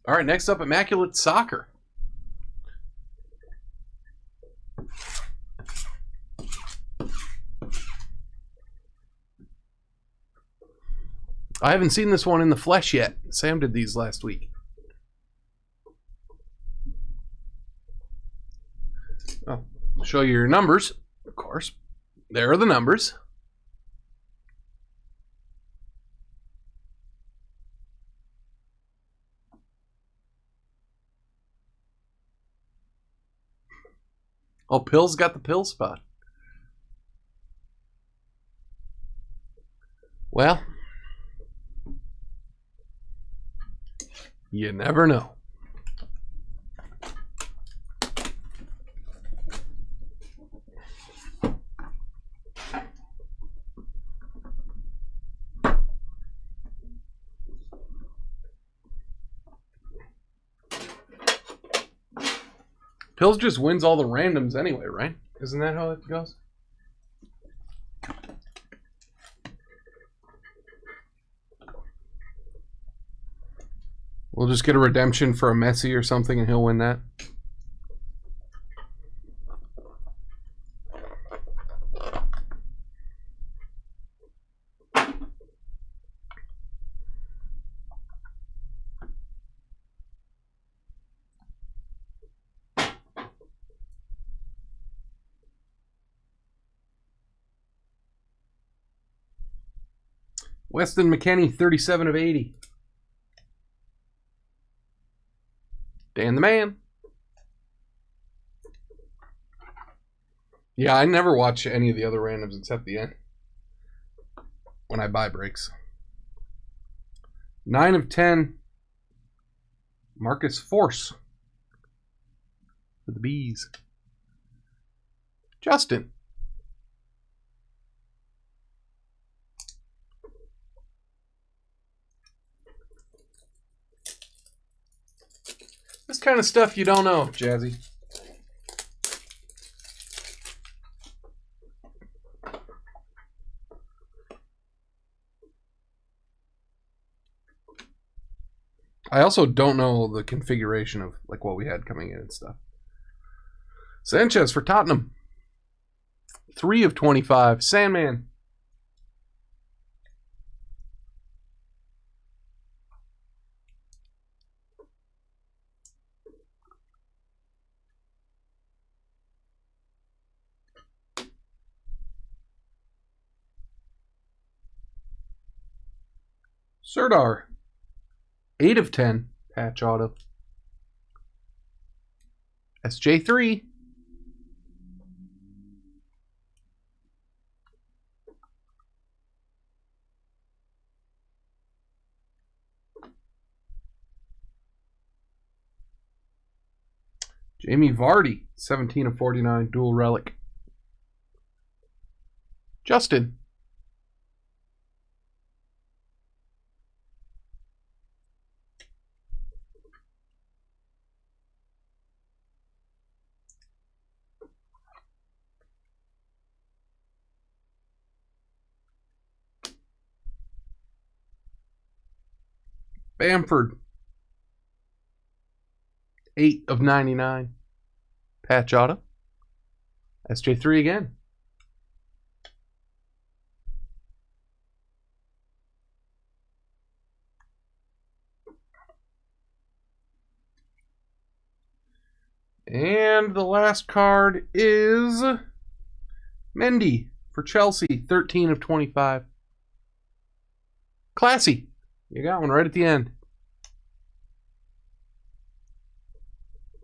All right, next up, Immaculate Soccer. I haven't seen this one in the flesh yet. Sam did these last week. Oh, I'll show you your numbers, of course. There are the numbers. Oh, Pill's got the pill spot. Well, you never know. Pills just wins all the randoms anyway, right? Isn't that how it goes? We'll just get a redemption for a Messi or something and he'll win that. Weston McKennie, 37 of 80. Dan the Man. Yeah, I never watch any of the other randoms except the end when I buy breaks. 9 of 10. Marcus Force for the Bees. Justin. This kind of stuff you don't know, Jazzy. I also don't know the configuration of like what we had coming in and stuff. Sanchez for Tottenham. 3 of 25. Sandman. Serdar. 8 of 10. Patch auto. SJ3. Jamie Vardy. 17 of 49. Dual relic. Justin. Bamford. 8 of 99. Patch auto. SJ3 again. And the last card is Mendy for Chelsea. 13 of 25. Classy. You got one right at the end.